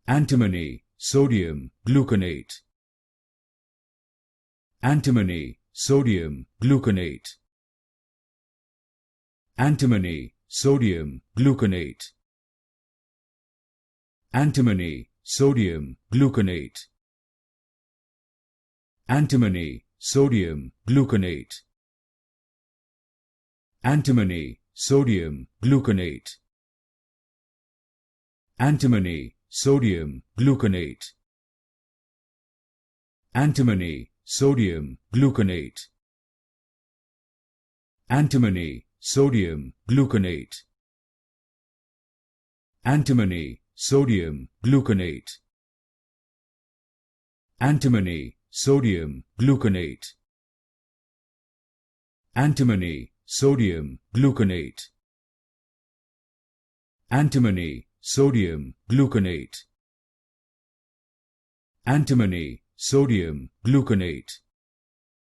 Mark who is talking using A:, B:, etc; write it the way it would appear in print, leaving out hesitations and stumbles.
A: Antimony Sodium Gluconate. Antimony Sodium Gluconate. Antimony Sodium Gluconate. Antimony Sodium Gluconate. Antimony Sodium Gluconate. Antimony Sodium Gluconate. Antimony Sodium Gluconate. Antimony Sodium Gluconate. Antimony Sodium Gluconate. Antimony Sodium Gluconate. Antimony Sodium Gluconate. Antimony Sodium Gluconate. Antimony Sodium Gluconate. Antimony Sodium Gluconate.